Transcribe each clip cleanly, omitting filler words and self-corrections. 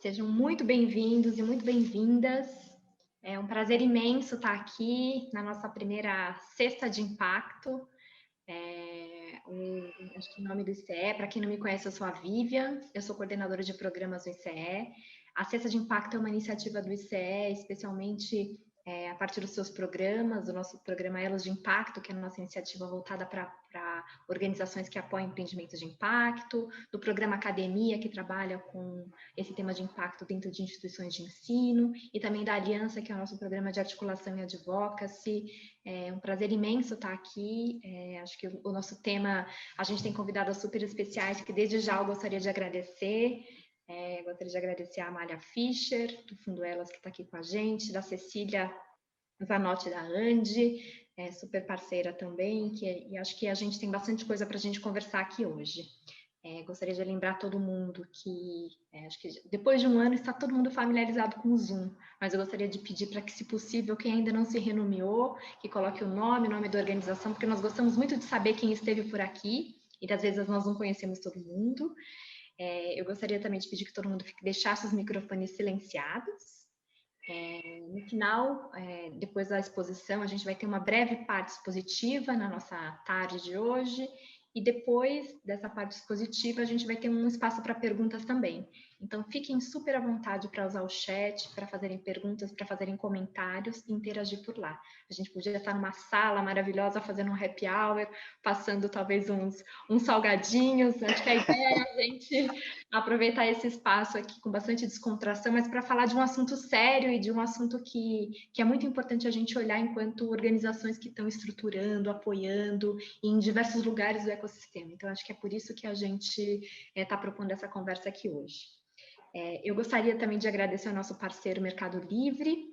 Sejam muito bem-vindos e muito bem-vindas. É um prazer imenso estar aqui na nossa primeira Sexta de Impacto. Acho que o nome do ICE, para quem não me conhece, eu sou a Vivian, eu sou coordenadora de programas do ICE. A Sexta de Impacto é uma iniciativa do ICE, especialmente a partir dos seus programas, o nosso programa Elos de Impacto, que é a nossa iniciativa voltada para organizações que apoiam empreendimentos de impacto, do programa Academia, que trabalha com esse tema de impacto dentro de instituições de ensino, e também da Aliança, que é o nosso programa de articulação e advocacy. É um prazer imenso estar aqui. Acho que o nosso tema, a gente tem convidadas super especiais, que desde já eu gostaria de agradecer. Gostaria de agradecer a Amália Fischer, do Fundo Elas, que está aqui com a gente, da Cecília Zanotti, da Andi, super parceira também, e acho que a gente tem bastante coisa para a gente conversar aqui hoje. Gostaria de lembrar todo mundo que, acho que depois de um ano está todo mundo familiarizado com o Zoom, mas eu gostaria de pedir para que, se possível, quem ainda não se renomeou, que coloque o nome da organização, porque nós gostamos muito de saber quem esteve por aqui, e às vezes nós não conhecemos todo mundo. Eu gostaria também de pedir que todo mundo deixasse os microfones silenciados. No final, depois da exposição, a gente vai ter uma breve parte expositiva na nossa tarde de hoje, e depois dessa parte expositiva, a gente vai ter um espaço para perguntas também. Então, fiquem super à vontade para usar o chat, para fazerem perguntas, para fazerem comentários e interagir por lá. A gente podia estar numa sala maravilhosa fazendo um happy hour, passando talvez uns salgadinhos. Acho que a ideia é a gente aproveitar esse espaço aqui com bastante descontração, mas para falar de um assunto sério e de um assunto que é muito importante a gente olhar enquanto organizações que estão estruturando, apoiando em diversos lugares do ecossistema. Então, acho que é por isso que a gente está propondo essa conversa aqui hoje. Eu gostaria também de agradecer ao nosso parceiro Mercado Livre.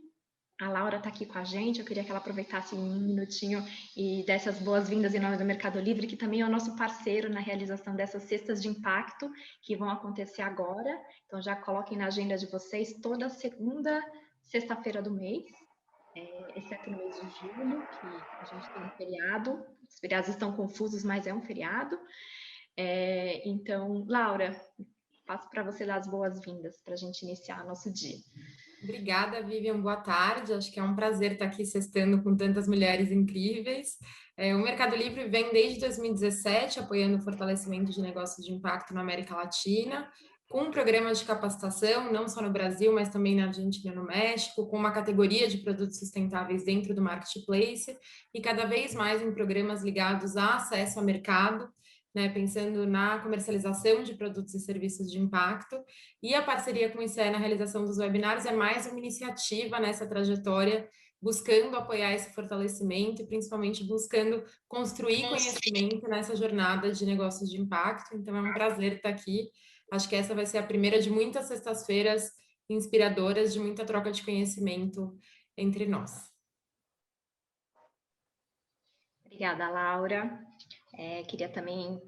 A Laura está aqui com a gente, eu queria que ela aproveitasse um minutinho e desse as boas-vindas em nome do Mercado Livre, que também é o nosso parceiro na realização dessas cestas de impacto, que vão acontecer agora. Então, já coloquem na agenda de vocês toda segunda sexta-feira do mês, exceto no mês de julho, que a gente tem um feriado. Os feriados estão confusos, mas é um feriado. Então, Laura, passo para você dar as boas-vindas para a gente iniciar nosso dia. Obrigada, Vivian. Boa tarde. Acho que é um prazer estar aqui sextando com tantas mulheres incríveis. O Mercado Livre vem desde 2017 apoiando o fortalecimento de negócios de impacto na América Latina, com programas de capacitação, não só no Brasil, mas também na Argentina e no México, com uma categoria de produtos sustentáveis dentro do marketplace e cada vez mais em programas ligados a acesso ao mercado, né, pensando na comercialização de produtos e serviços de impacto. E a parceria com o ICE na realização dos webinários é mais uma iniciativa nessa trajetória, buscando apoiar esse fortalecimento e principalmente buscando construir conhecimento nessa jornada de negócios de impacto. Então é um prazer estar aqui. Acho que essa vai ser a primeira de muitas sextas-feiras inspiradoras, de muita troca de conhecimento entre nós. Obrigada, Laura. Queria também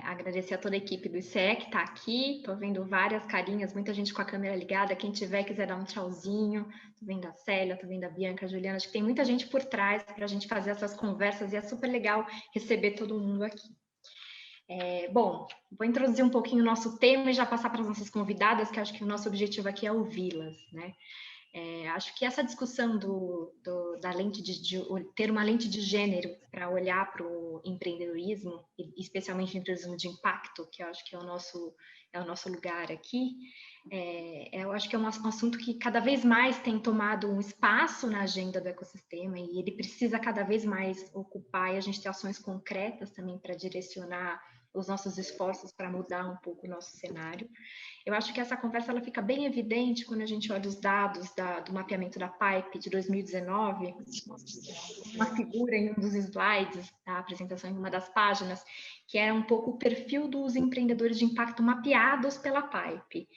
agradecer a toda a equipe do ICE que está aqui. Estou vendo várias carinhas, muita gente com a câmera ligada. Quem tiver, quiser dar um tchauzinho. Estou vendo a Célia, estou vendo a Bianca, a Juliana. Acho que tem muita gente por trás para a gente fazer essas conversas e é super legal receber todo mundo aqui. Bom, vou introduzir um pouquinho o nosso tema e já passar para as nossas convidadas, que acho que o nosso objetivo aqui é ouvi-las, né? Acho que essa discussão da lente de ter uma lente de gênero para olhar para o empreendedorismo, especialmente o empreendedorismo de impacto, que eu acho que é o nosso lugar aqui, eu acho que é um assunto que cada vez mais tem tomado um espaço na agenda do ecossistema e ele precisa cada vez mais ocupar, e a gente tem ações concretas também para direcionar os nossos esforços para mudar um pouco o nosso cenário. Eu acho que essa conversa ela fica bem evidente quando a gente olha os dados do mapeamento da PIPE de 2019, uma figura em um dos slides da apresentação, em uma das páginas, que era um pouco o perfil dos empreendedores de impacto mapeados pela PIPE.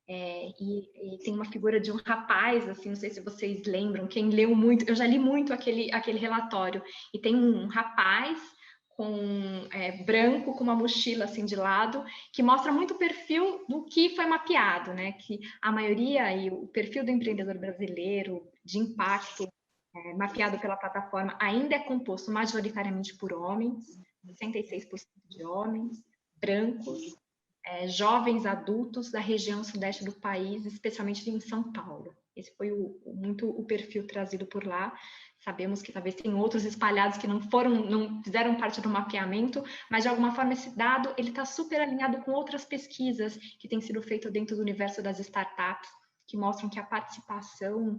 E tem uma figura de um rapaz, assim, não sei se vocês lembram, quem leu muito, eu já li muito aquele relatório, e tem um rapaz branco, com uma mochila assim de lado, que mostra muito o perfil do que foi mapeado, né? Que a maioria e o perfil do empreendedor brasileiro de impacto mapeado pela plataforma ainda é composto majoritariamente por homens, 66% de homens, brancos, jovens adultos da região sudeste do país, especialmente em São Paulo. Esse foi muito o perfil trazido por lá. Sabemos que talvez tem outros espalhados que não fizeram parte do mapeamento, mas de alguma forma esse dado ele está super alinhado com outras pesquisas que têm sido feitas dentro do universo das startups, que mostram que a participação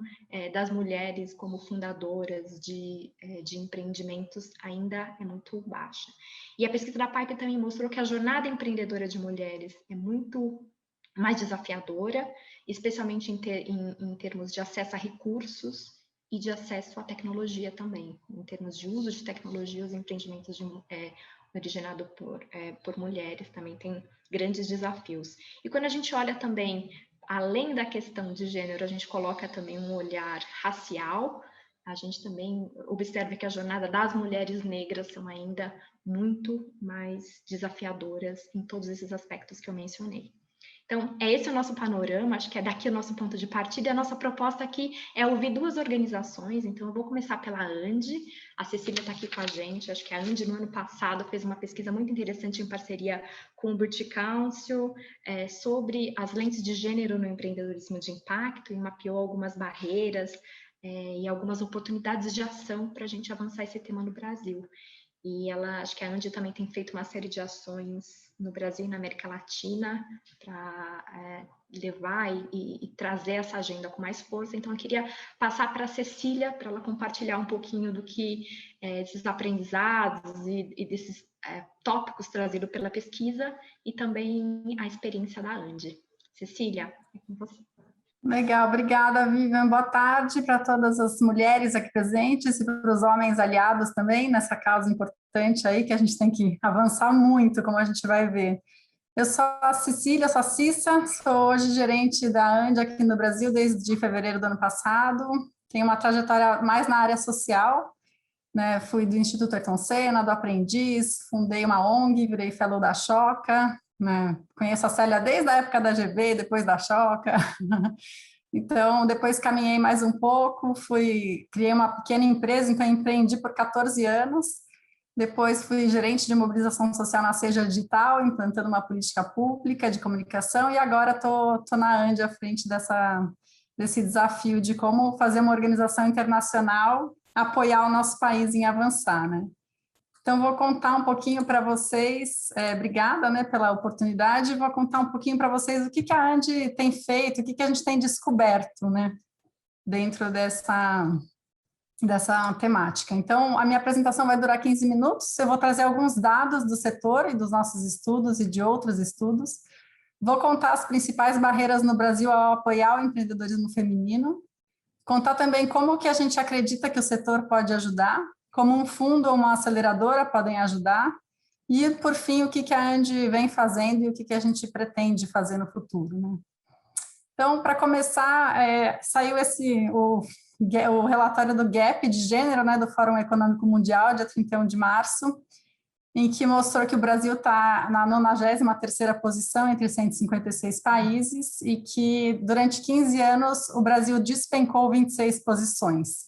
das mulheres como fundadoras de empreendimentos ainda é muito baixa. E a pesquisa da Pipe também mostrou que a jornada empreendedora de mulheres é muito mais desafiadora, especialmente em termos de acesso a recursos e de acesso à tecnologia também, em termos de uso de tecnologia, os empreendimentos originados por mulheres também têm grandes desafios. E quando a gente olha também, além da questão de gênero, a gente coloca também um olhar racial, a gente também observa que a jornada das mulheres negras são ainda muito mais desafiadoras em todos esses aspectos que eu mencionei. Então, esse o nosso panorama, acho que é daqui o nosso ponto de partida, e a nossa proposta aqui é ouvir duas organizações, então eu vou começar pela ANDI, a Cecília está aqui com a gente, acho que a ANDI no ano passado fez uma pesquisa muito interessante em parceria com o British Council sobre as lentes de gênero no empreendedorismo de impacto, e mapeou algumas barreiras e algumas oportunidades de ação para a gente avançar esse tema no Brasil. E acho que a ANDI também tem feito uma série de ações no Brasil e na América Latina para levar e trazer essa agenda com mais força. Então, eu queria passar para a Cecília, para ela compartilhar um pouquinho do que esses aprendizados e desses tópicos trazidos pela pesquisa e também a experiência da ANDI. Cecília, é com você. Legal, obrigada, Vivian. Boa tarde para todas as mulheres aqui presentes e para os homens aliados também nessa causa importante aí que a gente tem que avançar muito, como a gente vai ver. Eu sou a Cecília, sou a Cissa, sou hoje gerente da ANDI aqui no Brasil desde fevereiro do ano passado. Tenho uma trajetória mais na área social, né? Fui do Instituto Ayrton Senna, do Aprendiz, fundei uma ONG, virei fellow da Choca, né? Conheço a Célia desde a época da GV, depois da Choca. Então, depois caminhei mais um pouco, criei uma pequena empresa, então empreendi por 14 anos. Depois fui gerente de mobilização social na Seja Digital, implantando uma política pública de comunicação, e agora estou na ANDI à frente desse desafio de como fazer uma organização internacional apoiar o nosso país em avançar, né? Então, vou contar um pouquinho para vocês, obrigada, né, pela oportunidade, vou contar um pouquinho para vocês o que a ANDI tem feito, o que a gente tem descoberto, né, dentro dessa temática. Então, a minha apresentação vai durar 15 minutos, eu vou trazer alguns dados do setor e dos nossos estudos e de outros estudos, vou contar as principais barreiras no Brasil ao apoiar o empreendedorismo feminino, contar também como que a gente acredita que o setor pode ajudar, como um fundo ou uma aceleradora podem ajudar, e, por fim, o que a ANDI vem fazendo e o que a gente pretende fazer no futuro, né? Então, para começar, saiu o relatório do GAP de gênero, né, do Fórum Econômico Mundial, dia 31 de março, em que mostrou que o Brasil está na 93ª posição entre 156 países e que, durante 15 anos, o Brasil despencou 26 posições.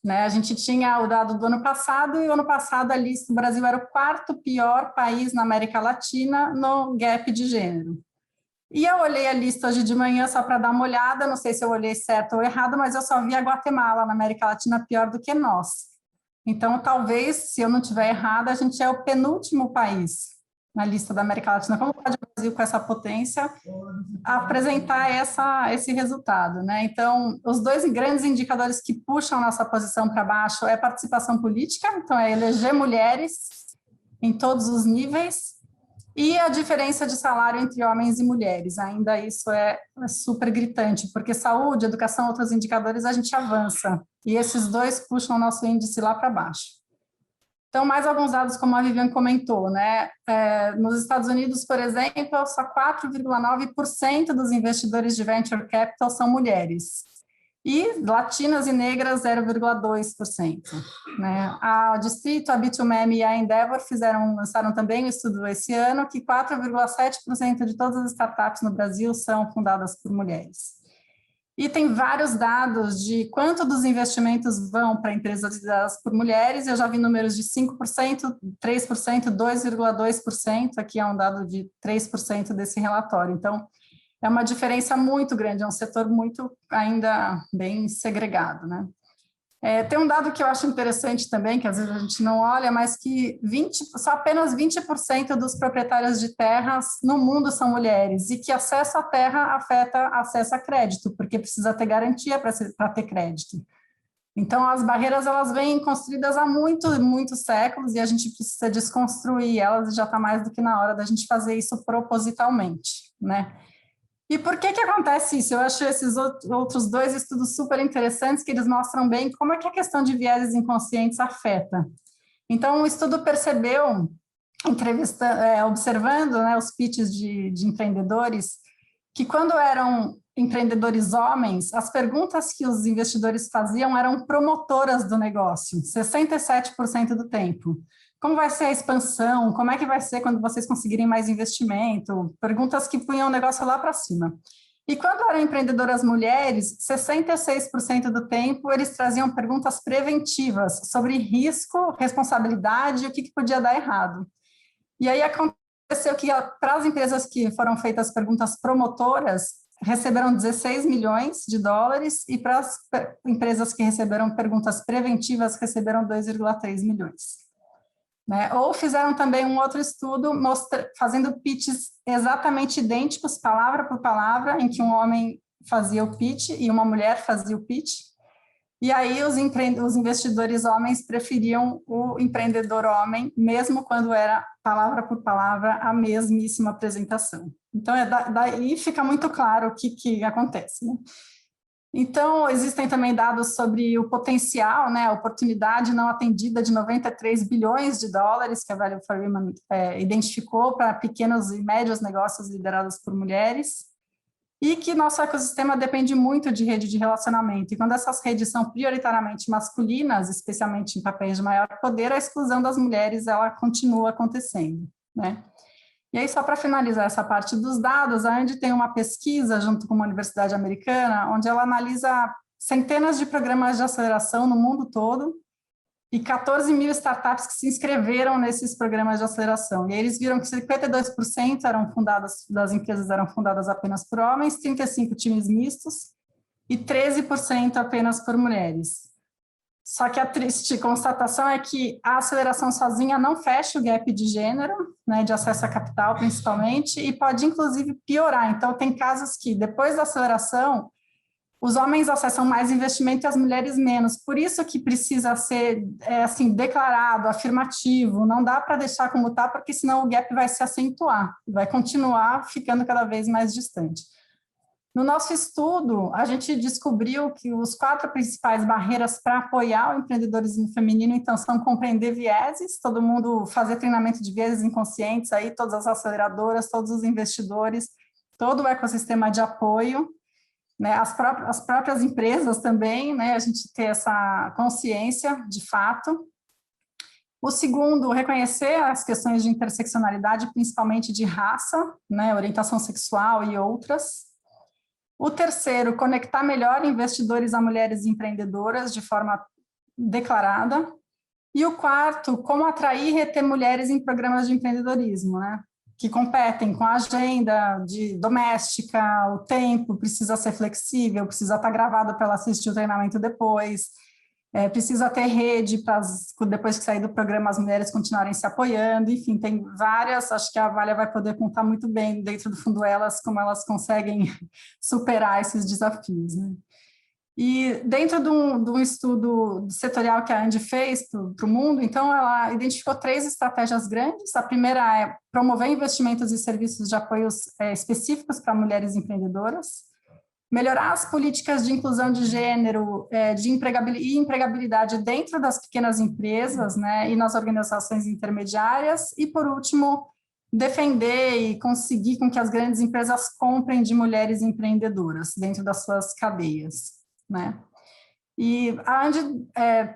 Né, a gente tinha o dado do ano passado, e o ano passado o Brasil era o 4º pior país na América Latina no gap de gênero. E eu olhei a lista hoje de manhã só para dar uma olhada, não sei se eu olhei certo ou errado, mas eu só vi a Guatemala na América Latina pior do que nós. Então, talvez, se eu não estiver errada, a gente é o penúltimo país na lista da América Latina. Como pode o Brasil, com essa potência, apresentar esse resultado, né? Então, os dois grandes indicadores que puxam nossa posição para baixo é participação política, então é eleger mulheres em todos os níveis, e a diferença de salário entre homens e mulheres. Ainda isso é super gritante, porque saúde, educação, outros indicadores, a gente avança, e esses dois puxam o nosso índice lá para baixo. Então, mais alguns dados, como a Vivian comentou, né? Nos Estados Unidos, por exemplo, só 4,9% dos investidores de venture capital são mulheres, e latinas e negras 0,2%. Né? A Distrito, a B2M e a Endeavor lançaram também um estudo esse ano que 4,7% de todas as startups no Brasil são fundadas por mulheres. E tem vários dados de quanto dos investimentos vão para empresas lideradas por mulheres. Eu já vi números de 5%, 3%, 2,2%. Aqui é um dado de 3% desse relatório. Então, é uma diferença muito grande, é um setor muito ainda bem segregado, né? Tem um dado que eu acho interessante também, que às vezes a gente não olha, mas que só apenas 20% dos proprietários de terras no mundo são mulheres, e que acesso à terra afeta acesso a crédito, porque precisa ter garantia para ter crédito. Então, as barreiras, elas vêm construídas há muitos séculos, e a gente precisa desconstruir elas, e já está mais do que na hora da gente fazer isso propositalmente, né? E por que acontece isso? Eu acho esses outros dois estudos super interessantes, que eles mostram bem como é que a questão de vieses inconscientes afeta. Então, o estudo percebeu, observando, né, os pitches de empreendedores, que quando eram empreendedores homens, as perguntas que os investidores faziam eram promotoras do negócio, 67% do tempo. Como vai ser a expansão? Como é que vai ser quando vocês conseguirem mais investimento? Perguntas que punham o negócio lá para cima. E quando eram empreendedoras mulheres, 66% do tempo eles traziam perguntas preventivas sobre risco, responsabilidade e o que podia dar errado. E aí aconteceu que para as empresas que foram feitas perguntas promotoras, receberam 16 milhões de dólares, e para as empresas que receberam perguntas preventivas, receberam 2,3 milhões. Né? Ou fizeram também um outro estudo fazendo pitches exatamente idênticos, palavra por palavra, em que um homem fazia o pitch e uma mulher fazia o pitch, e aí os investidores homens preferiam o empreendedor homem, mesmo quando era palavra por palavra a mesmíssima apresentação. Então, daí fica muito claro o que acontece, né? Então, existem também dados sobre o potencial, né, a oportunidade não atendida de 93 bilhões de dólares que a Value for Women identificou para pequenos e médios negócios liderados por mulheres, e que nosso ecossistema depende muito de rede de relacionamento. E quando essas redes são prioritariamente masculinas, especialmente em papéis de maior poder, a exclusão das mulheres ela continua acontecendo, né? E aí, só para finalizar essa parte dos dados, a Andy tem uma pesquisa junto com uma universidade americana, onde ela analisa centenas de programas de aceleração no mundo todo e 14 mil startups que se inscreveram nesses programas de aceleração. E aí eles viram que 52% das empresas eram fundadas apenas por homens, 35 times mistos e 13% apenas por mulheres. Só que a triste constatação é que a aceleração sozinha não fecha o gap de gênero, né, de acesso a capital principalmente, e pode inclusive piorar. Então, tem casos que depois da aceleração, os homens acessam mais investimento e as mulheres menos. Por isso que precisa ser assim, declarado, afirmativo, não dá para deixar como está, porque senão o gap vai se acentuar, vai continuar ficando cada vez mais distante. No nosso estudo, a gente descobriu que os 4 principais barreiras para apoiar o empreendedorismo feminino, então, são compreender vieses, todo mundo fazer treinamento de vieses inconscientes, aí todas as aceleradoras, todos os investidores, todo o ecossistema de apoio, né, as próprias empresas também, né, a gente ter essa consciência de fato. O segundo, reconhecer as questões de interseccionalidade, principalmente de raça, né, orientação sexual e outras. O terceiro, conectar melhor investidores a mulheres empreendedoras de forma declarada. E o quarto, como atrair e reter mulheres em programas de empreendedorismo, né? Que competem com a agenda doméstica, o tempo precisa ser flexível, precisa estar gravado para ela assistir o treinamento depois, precisa ter rede para, depois que sair do programa, as mulheres continuarem se apoiando, enfim, tem várias, acho que a Valia vai poder contar muito bem dentro do Fundo Elas, como elas conseguem superar esses desafios, né? E dentro de um estudo setorial que a Andy fez para o mundo, então ela identificou 3 estratégias grandes. A primeira é promover investimentos e serviços de apoios específicos para mulheres empreendedoras, melhorar as políticas de inclusão de gênero e empregabilidade dentro das pequenas empresas, né, e nas organizações intermediárias, e, por último, defender e conseguir com que as grandes empresas comprem de mulheres empreendedoras dentro das suas cadeias, né. E a Andy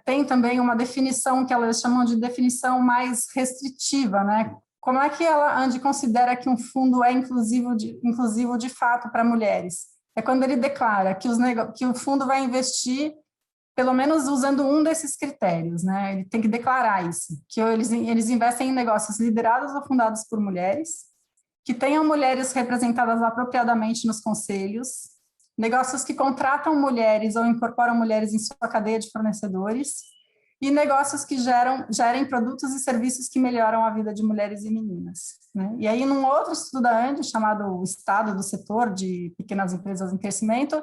tem também uma definição que elas chamam de definição mais restritiva, né. Como é que a Andy considera que um fundo é inclusivo de fato para mulheres? é quando ele declara que o fundo vai investir pelo menos usando um desses critérios, né? Ele tem que declarar isso, que eles investem em negócios liderados ou fundados por mulheres, que tenham mulheres representadas apropriadamente nos conselhos, negócios que contratam mulheres ou incorporam mulheres em sua cadeia de fornecedores, e negócios que gerem produtos e serviços que melhoram a vida de mulheres e meninas, né? E aí, num outro estudo da ANDI, chamado O Estado do Setor de Pequenas Empresas em Crescimento,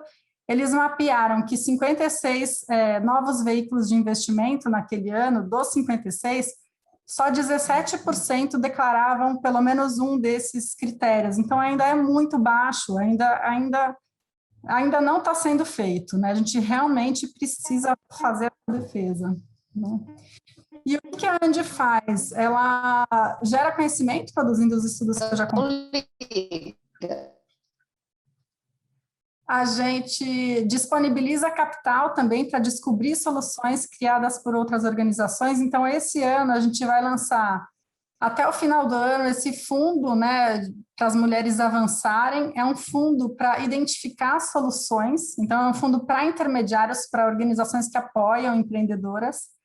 eles mapearam que 56 novos veículos de investimento naquele ano, dos 56, só 17% declaravam pelo menos um desses critérios. Então, ainda é muito baixo, ainda não está sendo feito, né? A gente realmente precisa fazer a defesa, né? E o que a Andy faz? Ela gera conhecimento produzindo os estudos que eu já contei. A gente disponibiliza capital também para descobrir soluções criadas por outras organizações. Então, esse ano a gente vai lançar, até o final do ano, esse fundo, né, para as mulheres avançarem. É um fundo para identificar soluções. Então, é um fundo para intermediários, para organizações que apoiam empreendedoras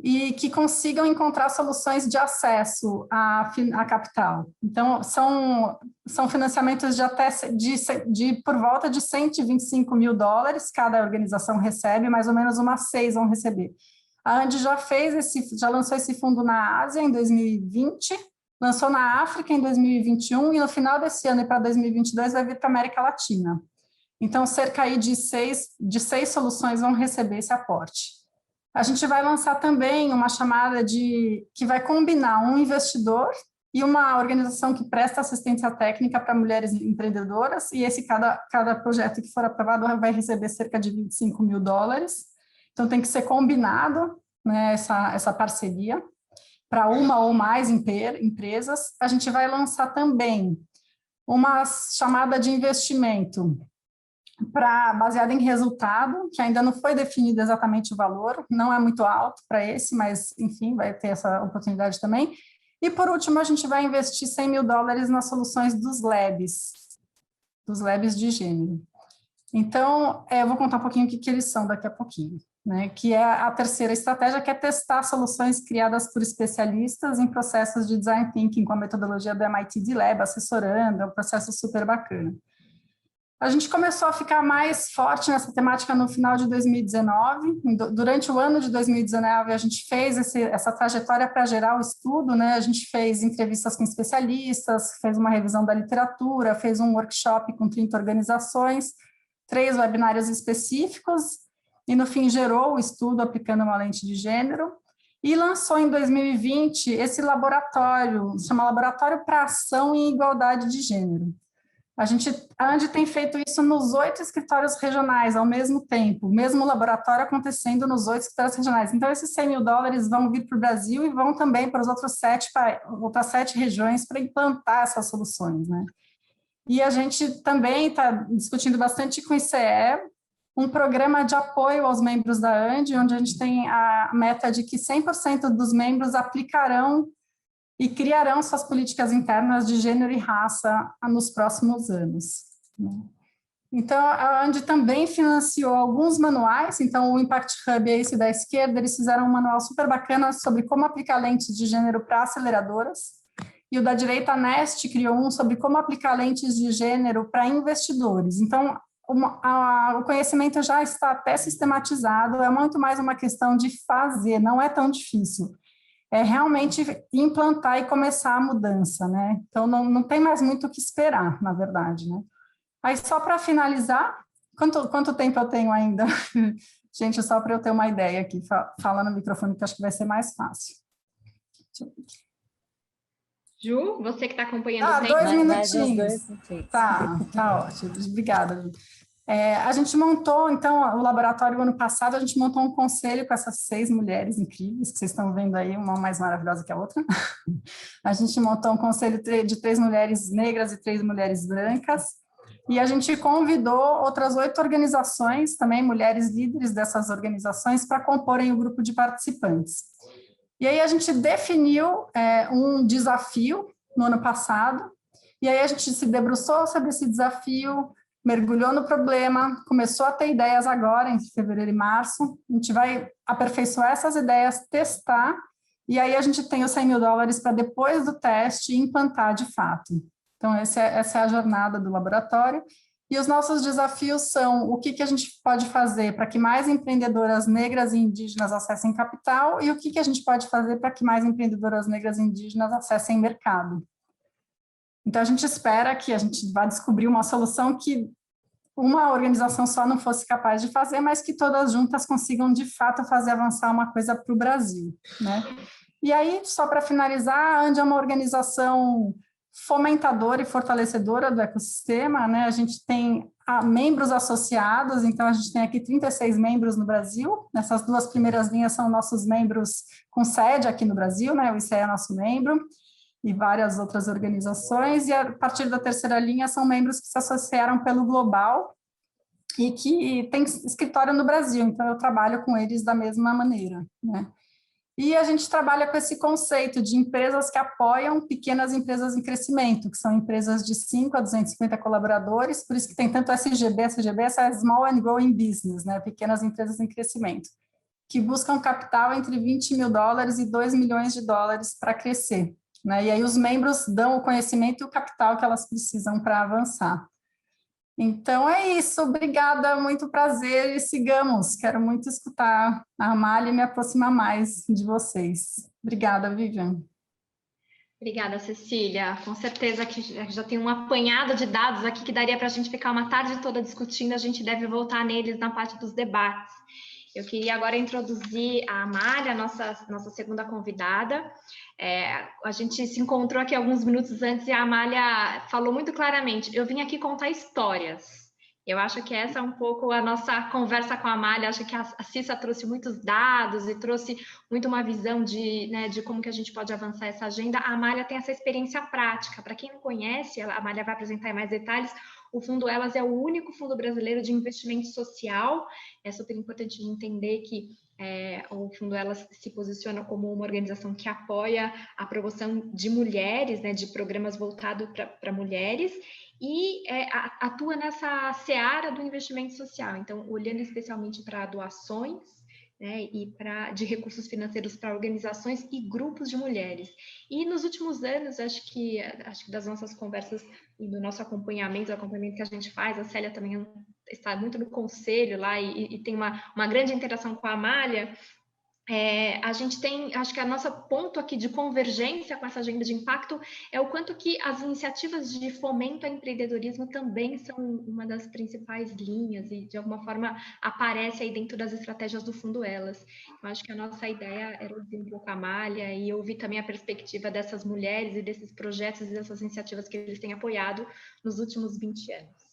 e que consigam encontrar soluções de acesso a capital. Então, são financiamentos de por volta de $125 mil, cada organização recebe, mais ou menos umas 6 vão receber. A Andy já lançou esse fundo na Ásia em 2020, lançou na África em 2021, e no final desse ano e para 2022 vai vir para a América Latina. Então, cerca aí de seis soluções vão receber esse aporte. A gente vai lançar também uma chamada que vai combinar um investidor e uma organização que presta assistência técnica para mulheres empreendedoras, e cada projeto que for aprovado vai receber cerca de $25 mil. Então, tem que ser combinado, né, essa parceria para uma ou mais empresas. A gente vai lançar também uma chamada de investimento baseada em resultado, que ainda não foi definido exatamente o valor, não é muito alto para esse, mas, enfim, vai ter essa oportunidade também. E, por último, a gente vai investir $100 mil nas soluções dos labs de gênero. Então, eu vou contar um pouquinho o que eles são daqui a pouquinho, né? Que é a terceira estratégia, que é testar soluções criadas por especialistas em processos de design thinking com a metodologia do MIT D-Lab, assessorando, é um processo super bacana. A gente começou a ficar mais forte nessa temática no final de 2019. Durante o ano de 2019, a gente fez essa trajetória para gerar o estudo, né? A gente fez entrevistas com especialistas, fez uma revisão da literatura, fez um workshop com 30 organizações, 3 webinários específicos, e no fim gerou o estudo aplicando uma lente de gênero, e lançou em 2020 esse laboratório, se chama Laboratório para Ação em Igualdade de Gênero. A Andy tem feito isso nos 8 escritórios regionais ao mesmo tempo, o mesmo laboratório acontecendo nos 8 escritórios regionais. Então, esses $100 mil vão vir para o Brasil e vão também para os outras 7 regiões para implantar essas soluções, né? E a gente também está discutindo bastante com o ICE um programa de apoio aos membros da Andy, onde a gente tem a meta de que 100% dos membros aplicarão e criarão suas políticas internas de gênero e raça nos próximos anos. Então, a Andy também financiou alguns manuais. Então, o Impact Hub, esse da esquerda, eles fizeram um manual super bacana sobre como aplicar lentes de gênero para aceleradoras, e o da direita, a Nest, criou um sobre como aplicar lentes de gênero para investidores. Então, o conhecimento já está até sistematizado, é muito mais uma questão de fazer, não é tão difícil. É realmente implantar e começar a mudança, né? Então, não tem mais muito o que esperar, na verdade, né? Aí, só para finalizar, quanto tempo eu tenho ainda? Gente, só para eu ter uma ideia aqui, fala no microfone, que acho que vai ser mais fácil. Ju, você que está acompanhando... 2 minutinhos. Tá ótimo. Obrigada, Ju. A gente montou, então, o laboratório, ano passado, a gente montou um conselho com essas 6 mulheres incríveis, que vocês estão vendo aí, uma mais maravilhosa que a outra. A gente montou um conselho de 3 mulheres negras e 3 mulheres brancas, e a gente convidou outras 8 organizações, também mulheres líderes dessas organizações, para comporem o grupo de participantes. E aí a gente definiu um desafio no ano passado, e aí a gente se debruçou sobre esse desafio, mergulhou no problema, começou a ter ideias agora, em fevereiro e março, a gente vai aperfeiçoar essas ideias, testar, e aí a gente tem os $100 mil para depois do teste implantar de fato. Então, essa é a jornada do laboratório. E os nossos desafios são o que a gente pode fazer para que mais empreendedoras negras e indígenas acessem capital e o que a gente pode fazer para que mais empreendedoras negras e indígenas acessem mercado. Então, a gente espera que a gente vá descobrir uma solução que uma organização só não fosse capaz de fazer, mas que todas juntas consigam, de fato, fazer avançar uma coisa para o Brasil, né? E aí, só para finalizar, a ANDI é uma organização fomentadora e fortalecedora do ecossistema, né? A gente tem membros associados, então a gente tem aqui 36 membros no Brasil, nessas duas primeiras linhas são nossos membros com sede aqui no Brasil, né? O ICE é nosso membro, e várias outras organizações, e a partir da terceira linha são membros que se associaram pelo Global e que tem escritório no Brasil, então eu trabalho com eles da mesma maneira, né? E a gente trabalha com esse conceito de empresas que apoiam pequenas empresas em crescimento, que são empresas de 5 a 250 colaboradores, por isso que tem tanto SGB essa é Small and Growing Business, né? Pequenas empresas em crescimento, que buscam capital entre $20 mil e $2 milhões para crescer, né? E aí os membros dão o conhecimento e o capital que elas precisam para avançar. Então é isso, obrigada, muito prazer e sigamos. Quero muito escutar a Amália e me aproximar mais de vocês. Obrigada, Vivian. Obrigada, Cecília. Com certeza que já tem um apanhado de dados aqui que daria para a gente ficar uma tarde toda discutindo, a gente deve voltar neles na parte dos debates. Eu queria agora introduzir a Amália, nossa segunda convidada. A gente se encontrou aqui alguns minutos antes e a Amália falou muito claramente, eu vim aqui contar histórias. Eu acho que essa é um pouco a nossa conversa com a Amália, acho que a Cissa trouxe muitos dados e trouxe muito uma visão de como que a gente pode avançar essa agenda. A Amália tem essa experiência prática. Para quem não conhece, a Amália vai apresentar em mais detalhes, o Fundo Elas é o único fundo brasileiro de investimento social. É super importante entender que o Fundo Elas se posiciona como uma organização que apoia a promoção de mulheres, né, de programas voltados para mulheres, e atua nessa seara do investimento social, então olhando especialmente para doações, né, e de recursos financeiros para organizações e grupos de mulheres. E nos últimos anos, acho que das nossas conversas e do nosso acompanhamento que a gente faz, a Célia também está muito no conselho lá e tem uma grande interação com a Amália. A gente tem, acho que a nossa ponto aqui de convergência com essa agenda de impacto é o quanto que as iniciativas de fomento ao empreendedorismo também são uma das principais linhas e de alguma forma aparece aí dentro das estratégias do Fundo Elas. Eu acho que a nossa ideia era ouvir um pouco a Amália e ouvir também a perspectiva dessas mulheres e desses projetos e dessas iniciativas que eles têm apoiado nos últimos 20 anos.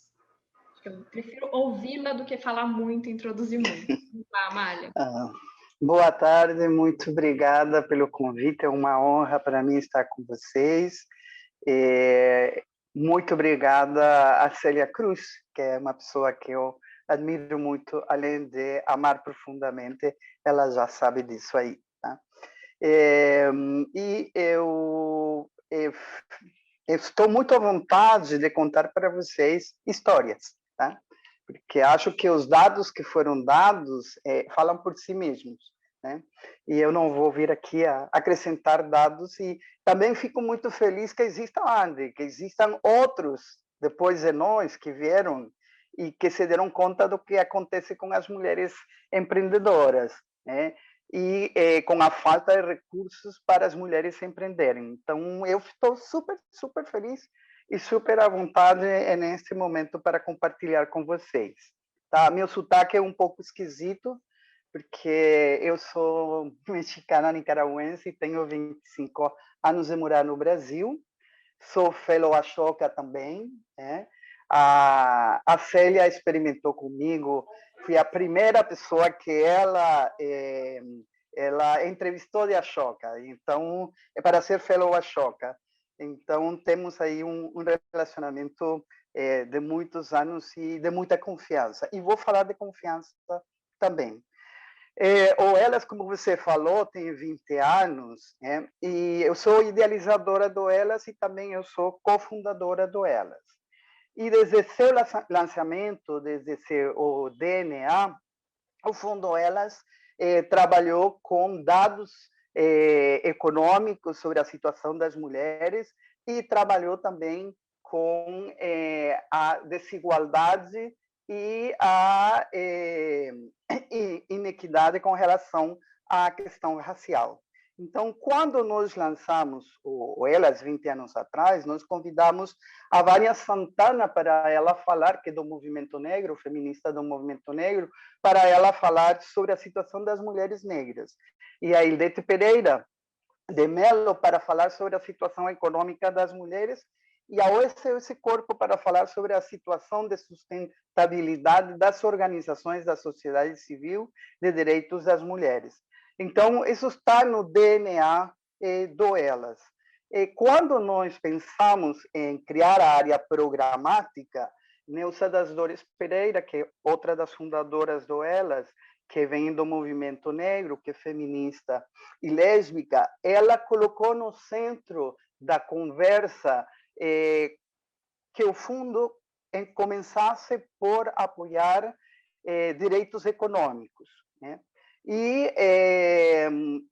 Eu prefiro ouvi-la do que falar muito, introduzir muito. Vamos lá, Amália. Boa tarde, muito obrigada pelo convite, é uma honra para mim estar com vocês. Muito obrigada a Célia Cruz, que é uma pessoa que eu admiro muito, além de amar profundamente, ela já sabe disso aí. Tá? E eu estou muito à vontade de contar para vocês histórias, tá? Porque acho que os dados que foram dados falam por si mesmos, né? E eu não vou vir aqui a acrescentar dados, e também fico muito feliz que existam que existam outros depois de nós que vieram e que se deram conta do que acontece com as mulheres empreendedoras, né? E com a falta de recursos para as mulheres empreenderem. Então, eu estou super, super feliz e super à vontade nesse momento para compartilhar com vocês. Tá? Meu sotaque é um pouco esquisito, porque eu sou mexicana nicaragüense e tenho 25 anos de morar no Brasil. Sou fellow Ashoka também, né? A Célia experimentou comigo, fui a primeira pessoa que ela entrevistou de Ashoka, então, para ser fellow Ashoka. Então, temos aí um relacionamento de muitos anos e de muita confiança. E vou falar de confiança também. O Elas, como você falou, tem 20 anos, né? E eu sou idealizadora do Elas e também eu sou cofundadora do Elas. E desde seu lançamento, desde o DNA, o Fundo Elas trabalhou com dados econômicos sobre a situação das mulheres e trabalhou também com a desigualdade e a inequidade com relação à questão racial. Então, quando nós lançamos o Elas 20 anos atrás, nós convidamos a Vânia Santana para ela falar, que é do movimento negro, feminista do movimento negro, para ela falar sobre a situação das mulheres negras. E a Ildete Pereira de Mello para falar sobre a situação econômica das mulheres, e a OSS Corpo para falar sobre a situação de sustentabilidade das organizações da sociedade civil de direitos das mulheres. Então, isso está no DNA do Elas. Quando nós pensamos em criar a área programática, Neusa das Dores Pereira, que é outra das fundadoras do Elas, que vem do movimento negro, que é feminista e lésbica, ela colocou no centro da conversa que o fundo começasse por apoiar direitos econômicos, né? E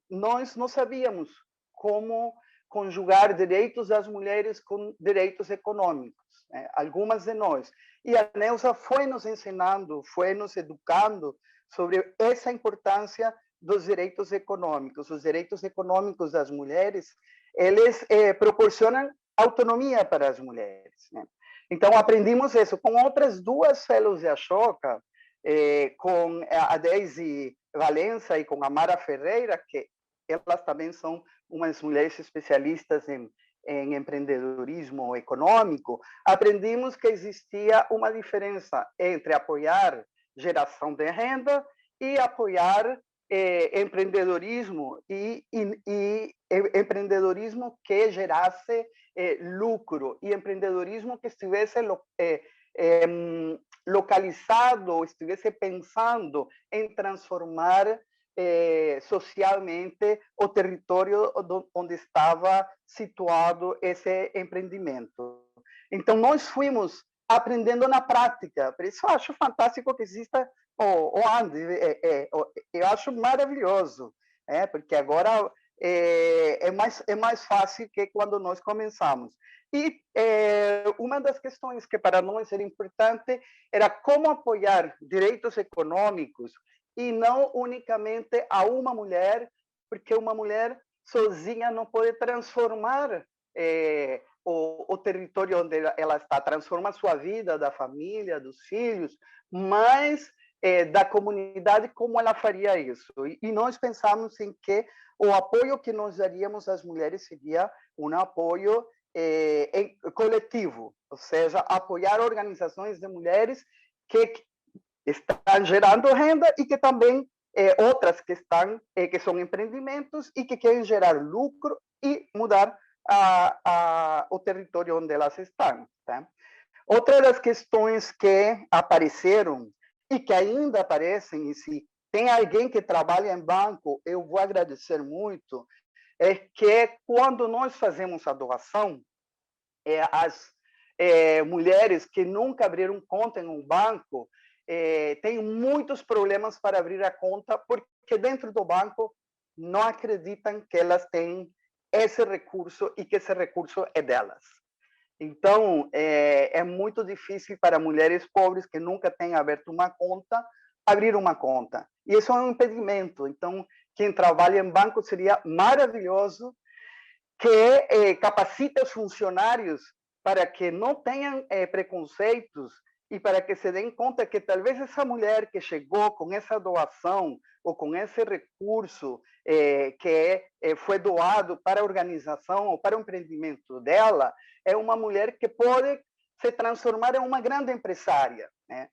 nós não sabíamos como conjugar direitos das mulheres com direitos econômicos, né? Algumas de nós. E a Neusa foi nos ensinando, foi nos educando sobre essa importância dos direitos econômicos. Os direitos econômicos das mulheres, eles proporcionam autonomia para as mulheres, né? Então, aprendimos isso com outras duas fellows de Ashoka, com a Daisy Valença e com a Mara Ferreira, que elas também são umas mulheres especialistas em empreendedorismo econômico. Aprendimos que existia uma diferença entre apoiar geração de renda e apoiar empreendedorismo e empreendedorismo que gerasse lucro e empreendedorismo que estivesse localizado, estivesse pensando em transformar socialmente o território onde estava situado esse empreendimento. Então, nós fomos aprendendo na prática. Por isso, eu acho fantástico que exista o Andy. Eu acho maravilhoso, porque agora é mais fácil que quando nós começamos. E uma das questões que para nós era importante era como apoiar direitos econômicos e não unicamente a uma mulher, porque uma mulher sozinha não pode transformar o território onde ela está, transforma a sua vida, da família, dos filhos, mas da comunidade, como ela faria isso. E nós pensamos em que o apoio que nós daríamos às mulheres seria um apoio coletivo, ou seja, apoiar organizações de mulheres que estão gerando renda e que também outras que são empreendimentos e que querem gerar lucro e mudar o território onde elas estão, tá? Outra das questões que apareceram e que ainda aparecem, e se tem alguém que trabalha em banco, eu vou agradecer muito, é que quando nós fazemos a doação, as mulheres que nunca abriram conta em um banco têm muitos problemas para abrir a conta, porque dentro do banco não acreditam que elas têm esse recurso e que esse recurso é delas. Então, é muito difícil para mulheres pobres que nunca têm aberto uma conta, abrir uma conta. E isso é um impedimento. Então, quem trabalha em banco seria maravilhoso que capacite os funcionários para que não tenham preconceitos e para que se deem conta que talvez essa mulher que chegou com essa doação ou com esse recurso que foi doado para a organização ou para o empreendimento dela, é uma mulher que pode se transformar em uma grande empresária, né?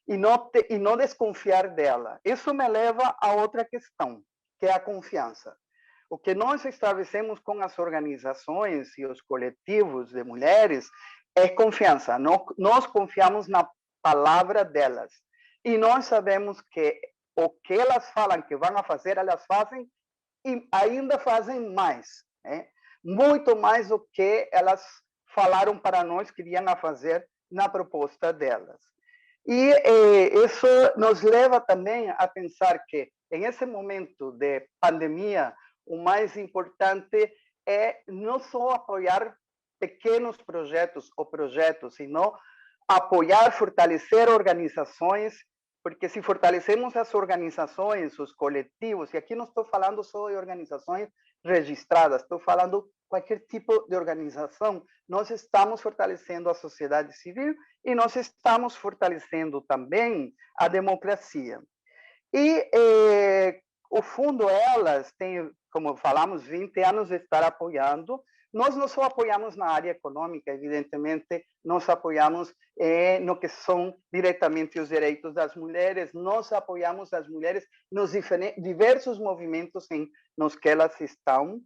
E não desconfiar dela. Isso me leva a outra questão, que é a confiança. O que nós estabelecemos com as organizações e os coletivos de mulheres é confiança. Nós confiamos na palavra delas. E nós sabemos que o que elas falam que vão fazer, elas fazem e ainda fazem mais, né? Muito mais do que elas falaram para nós que iriam fazer na proposta delas. E isso nos leva também a pensar que, em esse momento de pandemia, o mais importante é não só apoiar pequenos projetos ou projetos, sino apoiar, fortalecer organizações, porque se fortalecemos as organizações, os coletivos, e aqui não estou falando só de organizações registradas, estou falando qualquer tipo de organização, nós estamos fortalecendo a sociedade civil e nós estamos fortalecendo também a democracia. E o fundo Elas tem, como falamos, 20 anos de estar apoiando. Nós não só apoiamos na área econômica, evidentemente, nós apoiamos no que são diretamente os direitos das mulheres, nós apoiamos as mulheres nos diversos movimentos nos que elas estão.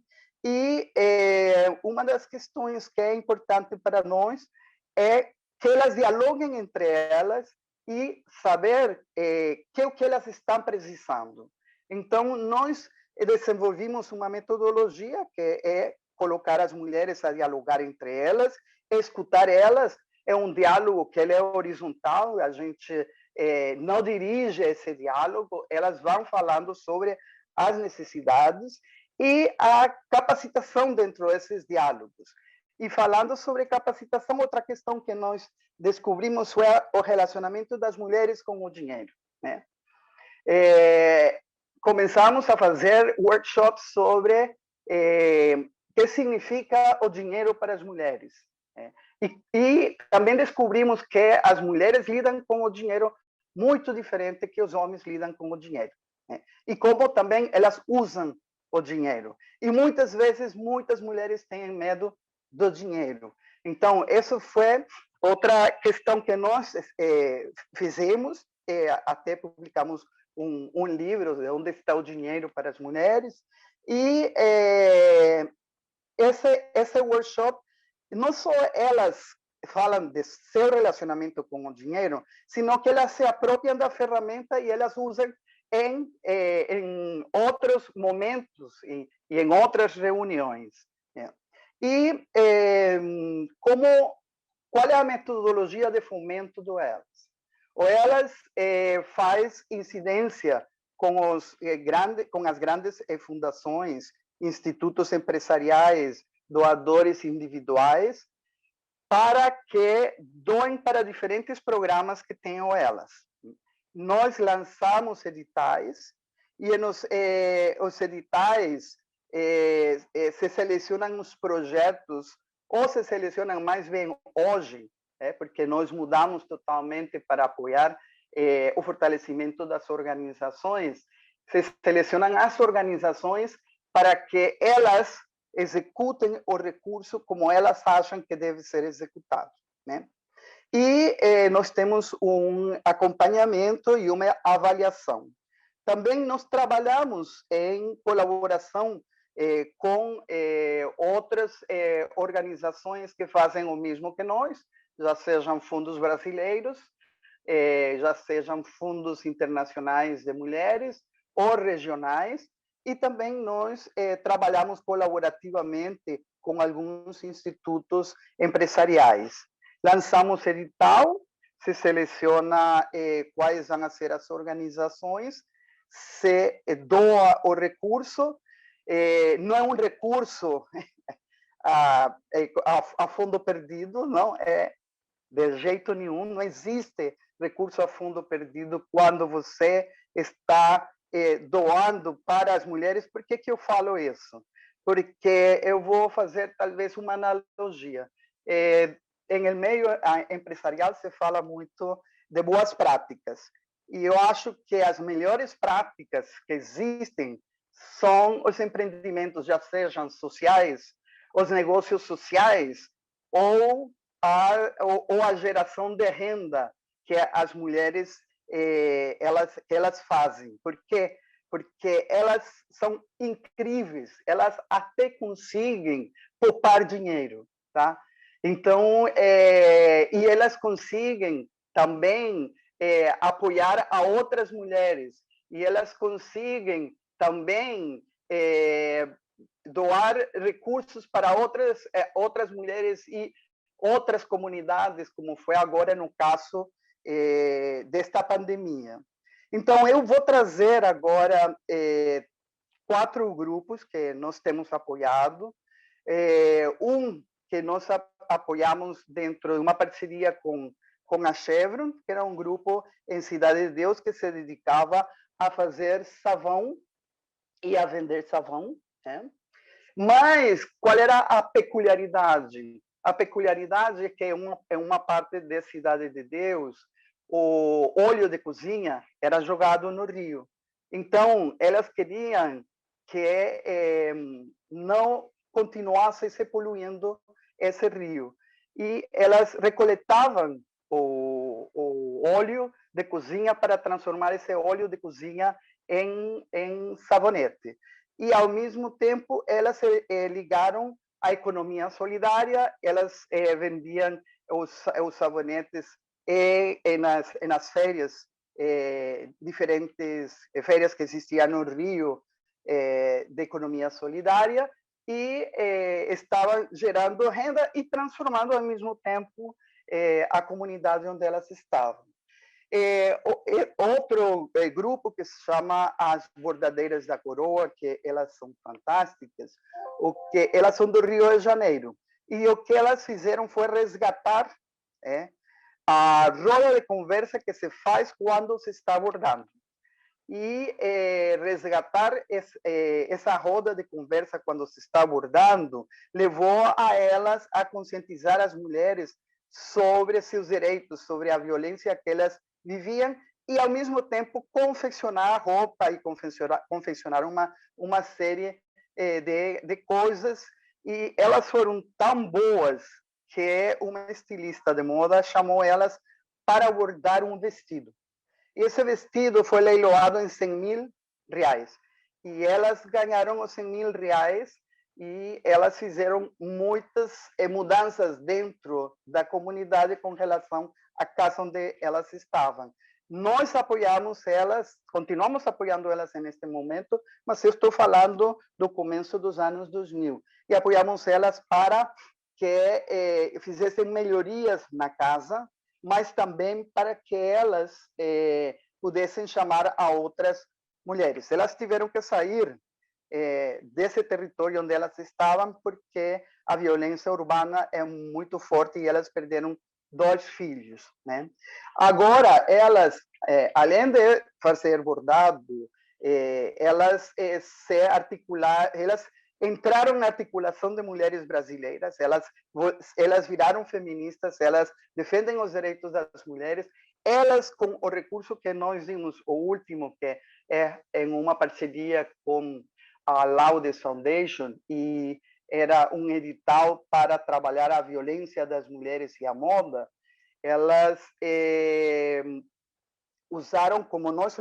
E uma das questões que é importante para nós é que elas dialoguem entre elas e saber o que elas estão precisando. Então, nós desenvolvimos uma metodologia que é colocar as mulheres a dialogar entre elas, escutar elas. É um diálogo que ele é horizontal, a gente não dirige esse diálogo, elas vão falando sobre as necessidades e a capacitação dentro desses diálogos. E falando sobre capacitação, outra questão que nós descobrimos foi o relacionamento das mulheres com o dinheiro, né? Começamos a fazer workshops sobre o que significa o dinheiro para as mulheres, né? E também descobrimos que as mulheres lidam com o dinheiro muito diferente que os homens lidam com o dinheiro, né? E como também elas usam o dinheiro. E muitas vezes, muitas mulheres têm medo do dinheiro. Então, isso foi outra questão que nós fizemos, até publicamos um livro, Onde está o Dinheiro para as Mulheres, e esse workshop, não só elas falam de seu relacionamento com o dinheiro, sino que elas se apropriam da ferramenta e elas usam em outros momentos e em outras reuniões. E qual é a metodologia de fomento do Elas? O Elas faz incidência com as grandes fundações, institutos empresariais, doadores individuais, para que doem para diferentes programas que tenham Elas. Nós lançamos editais e os editais se selecionam os projetos, ou se selecionam mais bem hoje, porque nós mudamos totalmente para apoiar o fortalecimento das organizações, se selecionam as organizações para que elas executem o recurso como elas acham que deve ser executado, né? E nós temos um acompanhamento e uma avaliação. Também nós trabalhamos em colaboração com outras organizações que fazem o mesmo que nós, já sejam fundos brasileiros, já sejam fundos internacionais de mulheres ou regionais, e também nós trabalhamos colaborativamente com alguns institutos empresariais. Lançamos edital, se seleciona quais vão ser as organizações, se doa o recurso, não é um recurso a fundo perdido, não é de jeito nenhum, não existe recurso a fundo perdido quando você está doando para as mulheres. Por que eu falo isso? Porque eu vou fazer talvez uma analogia. Em el meio empresarial se fala muito de boas práticas, e eu acho que as melhores práticas que existem são os empreendimentos, já sejam sociais, os negócios sociais, ou a geração de renda que as mulheres elas fazem. Por quê? Porque elas são incríveis, elas até conseguem poupar dinheiro, tá? Então, e elas conseguem também apoiar a outras mulheres, e elas conseguem também doar recursos para outras mulheres e outras comunidades, como foi agora no caso desta pandemia. Então, eu vou trazer agora 4 grupos que nós temos apoiado. Um que nós apoiamos dentro de uma parceria com a Chevron, que era um grupo em Cidade de Deus que se dedicava a fazer sabão e a vender sabão, né? Mas qual era a peculiaridade? A peculiaridade é que em uma parte da Cidade de Deus, o óleo de cozinha era jogado no rio. Então, elas queriam que não continuasse se poluindo esse rio. E elas recoletavam o óleo de cozinha para transformar esse óleo de cozinha em sabonete. E, ao mesmo tempo, elas se ligaram à economia solidária, elas vendiam os sabonetes nas férias, diferentes férias que existiam no Rio de economia solidária, e estava gerando renda e transformando, ao mesmo tempo, a comunidade onde elas estavam. Outro grupo que se chama as Bordadeiras da Coroa, que elas são fantásticas, elas são do Rio de Janeiro, e o que elas fizeram foi resgatar a roda de conversa que se faz quando se está bordando. E resgatar essa roda de conversa quando se está bordando levou a elas a conscientizar as mulheres sobre seus direitos, sobre a violência que elas viviam, e, ao mesmo tempo, confeccionar roupa e confeccionar uma série de coisas. E elas foram tão boas que uma estilista de moda chamou elas para bordar um vestido. E esse vestido foi leiloado em R$100.000. E elas ganharam os R$100.000, e elas fizeram muitas mudanças dentro da comunidade com relação à casa onde elas estavam. Nós apoiamos elas, continuamos apoiando elas neste momento, mas eu estou falando do começo dos anos 2000. E apoiamos elas para que fizessem melhorias na casa, mas também para que elas pudessem chamar a outras mulheres. Elas tiveram que sair desse território onde elas estavam, porque a violência urbana é muito forte e elas perderam 2 filhos, né? Agora, elas, além de fazer bordado, elas elas entraram na articulação de mulheres brasileiras, elas viraram feministas, elas defendem os direitos das mulheres, elas, com o recurso que nós vimos, o último, que é em uma parceria com a Laudes Foundation, e era um edital para trabalhar a violência das mulheres e a moda, elas usaram, como nós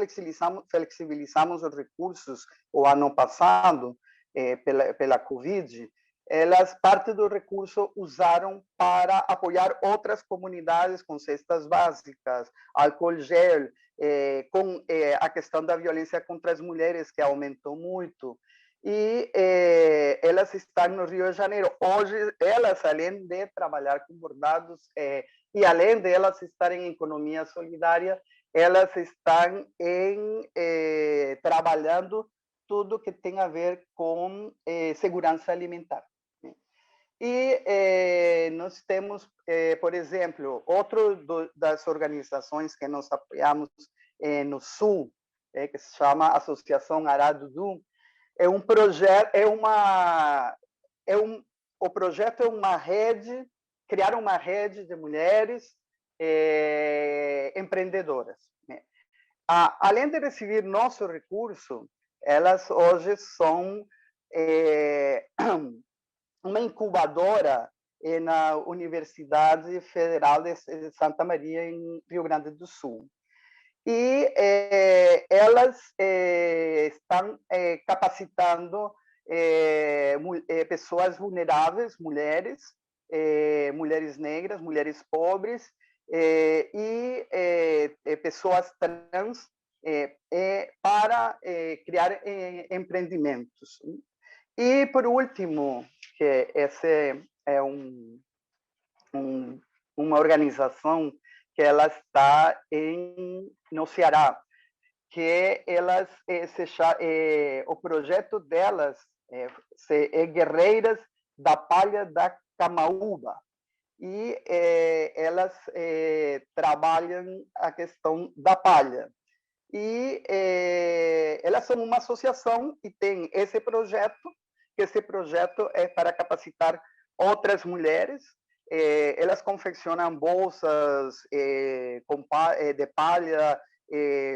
flexibilizamos os recursos o ano passado, pela Covid, elas, parte do recurso, usaram para apoiar outras comunidades com cestas básicas, álcool gel, com a questão da violência contra as mulheres, que aumentou muito. E elas estão no Rio de Janeiro. Hoje, elas, além de trabalhar com bordados, e além de elas estarem em economia solidária, elas estão trabalhando tudo que tem a ver com segurança alimentar. E nós temos, por exemplo, das organizações que nós apoiamos no Sul, que se chama Associação Aradudu. O projeto é uma rede, criar uma rede de mulheres empreendedoras. Além de receber nosso recurso, elas hoje são uma incubadora na Universidade Federal de Santa Maria, em Rio Grande do Sul. E elas estão capacitando pessoas vulneráveis, mulheres negras, mulheres pobres, e pessoas trans, para criar empreendimentos. E, por último, que esse é um uma organização que ela está no Ceará, que elas o projeto delas é Guerreiras da Palha da Camaúba, e elas trabalham a questão da palha. E elas são uma associação e tem esse projeto, que esse projeto é para capacitar outras mulheres. Elas confeccionam bolsas de palha,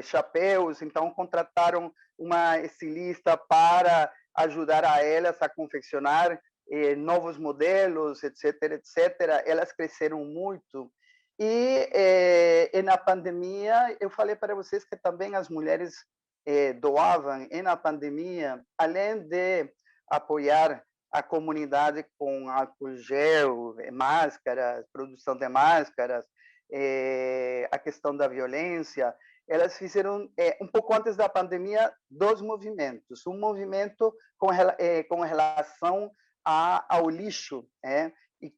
chapéus, então contrataram uma estilista para ajudar a elas a confeccionar novos modelos, etc, etc. Elas cresceram muito. E na pandemia, eu falei para vocês que também as mulheres doavam, e na pandemia, além de apoiar a comunidade com álcool gel, máscaras, produção de máscaras, a questão da violência, elas fizeram, um pouco antes da pandemia, 2 movimentos. Um movimento com relação ao lixo, e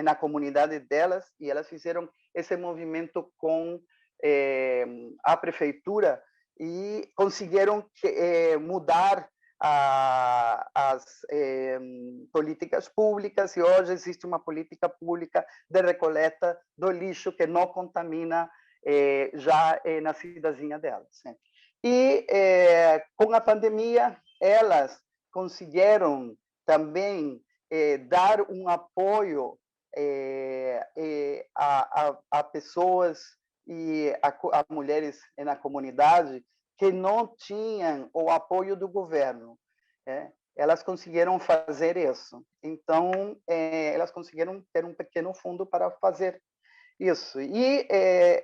na comunidade delas, e elas fizeram esse movimento com a prefeitura e conseguiram mudar as políticas públicas, e hoje existe uma política pública de recoleta do lixo que não contamina já na cidadezinha delas. E com a pandemia, elas conseguiram também dar um apoio a pessoas e a mulheres na comunidade que não tinham o apoio do governo. Elas conseguiram fazer isso. Então, elas conseguiram ter um pequeno fundo para fazer isso. E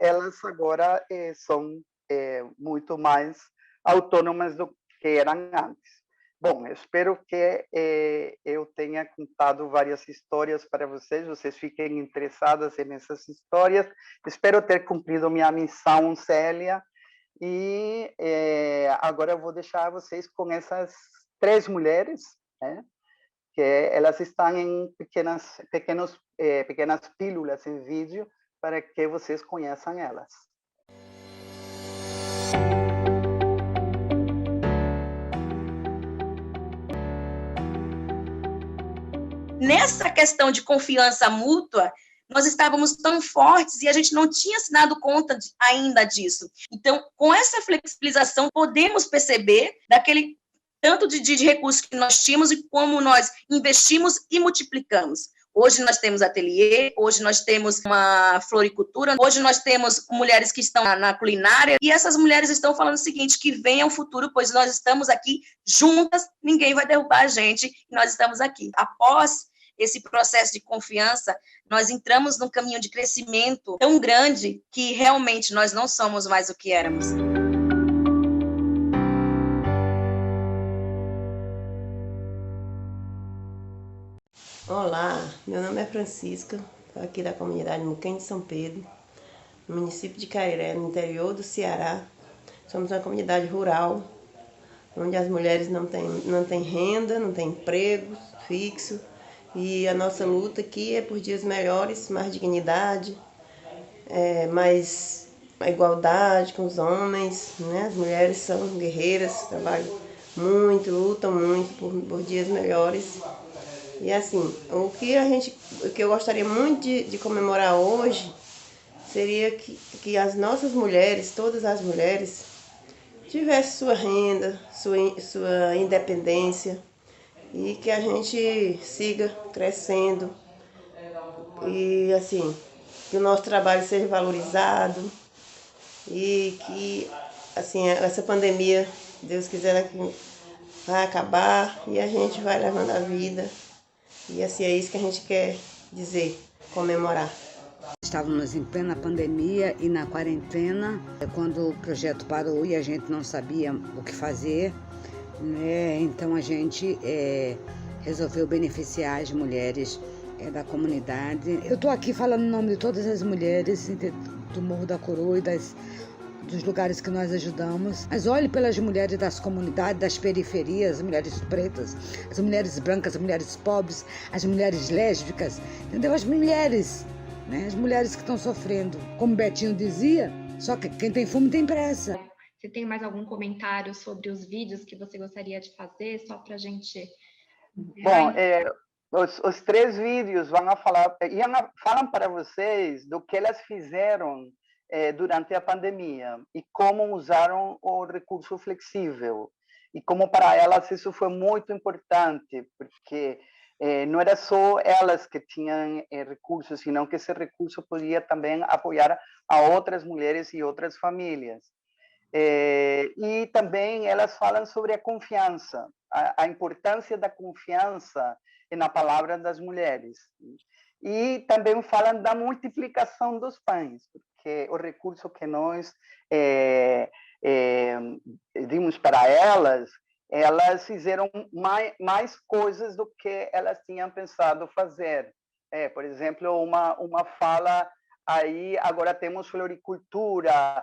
elas agora são muito mais autônomas do que eram antes. Bom, eu espero que eu tenha contado várias histórias para vocês fiquem interessadas nessas histórias. Espero ter cumprido minha missão, Célia. E agora eu vou deixar vocês com essas 3 mulheres, que elas estão em pequenas pílulas em vídeo para que vocês conheçam elas. Nessa questão de confiança mútua, nós estávamos tão fortes e a gente não tinha se dado conta ainda disso. Então, com essa flexibilização, podemos perceber daquele tanto de recursos que nós tínhamos e como nós investimos e multiplicamos. Hoje nós temos ateliê, hoje nós temos uma floricultura, hoje nós temos mulheres que estão na culinária, e essas mulheres estão falando o seguinte, que venha o futuro, pois nós estamos aqui juntas, ninguém vai derrubar a gente, e nós estamos aqui. Após esse processo de confiança, nós entramos num caminho de crescimento tão grande que realmente nós não somos mais o que éramos. Olá, meu nome é Francisca, sou aqui da comunidade Muquém de São Pedro, no município de Cariré, no interior do Ceará. Somos uma comunidade rural, onde as mulheres não têm renda, não têm emprego fixo, e a nossa luta aqui é por dias melhores, mais dignidade, mais igualdade com os homens, né? As mulheres são guerreiras, trabalham muito, lutam muito por dias melhores. E assim, o que eu gostaria muito de comemorar hoje seria que as nossas mulheres, todas as mulheres, tivessem sua renda, sua independência, e que a gente siga crescendo e assim, que o nosso trabalho seja valorizado e que assim, essa pandemia, Deus quiser, vai acabar e a gente vai levando a vida. E assim, é isso que a gente quer dizer, comemorar. Estávamos em plena pandemia e na quarentena, quando o projeto parou e a gente não sabia o que fazer, né? Então a gente resolveu beneficiar as mulheres da comunidade. Eu estou aqui falando em nome de todas as mulheres do Morro da Coroa e das dos lugares que nós ajudamos, mas olhe pelas mulheres das comunidades, das periferias, as mulheres pretas, as mulheres brancas, as mulheres pobres, as mulheres lésbicas, entendeu? As mulheres, né? As mulheres que estão sofrendo. Como Betinho dizia, só que quem tem fome tem pressa. Você tem mais algum comentário sobre os vídeos que você gostaria de fazer, só para a gente... Bom, os 3 vídeos falam para vocês do que elas fizeram durante a pandemia e como usaram o recurso flexível. E como para elas isso foi muito importante, porque não era só elas que tinham recursos, senão que esse recurso podia também apoiar a outras mulheres e outras famílias. E também elas falam sobre a confiança, a importância da confiança na palavra das mulheres. E também falam da multiplicação dos pães, porque o recurso que nós dimos para elas, elas fizeram mais coisas do que elas tinham pensado fazer. Por exemplo, uma fala aí, agora temos floricultura,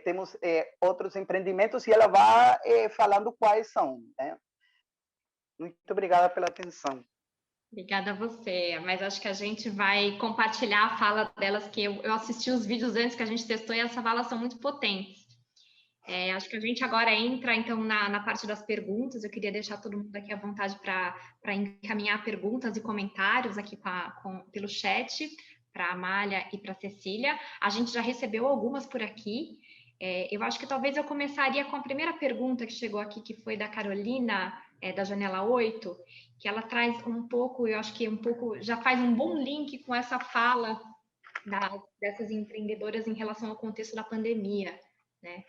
temos outros empreendimentos, e ela vai falando quais são, né? Muito obrigada pela atenção. Obrigada a você, mas acho que a gente vai compartilhar a fala delas, que eu assisti os vídeos antes que a gente testou e essas falas são muito potentes. Acho que a gente agora entra, então, na parte das perguntas. Eu queria deixar todo mundo aqui à vontade para encaminhar perguntas e comentários aqui pelo chat, para a Amália e para a Cecília. A gente já recebeu algumas por aqui. Eu acho que talvez eu começaria com a primeira pergunta que chegou aqui, que foi da Carolina, da Janela 8, que ela traz um pouco, eu acho que já faz um bom link com essa fala dessas empreendedoras em relação ao contexto da pandemia, né?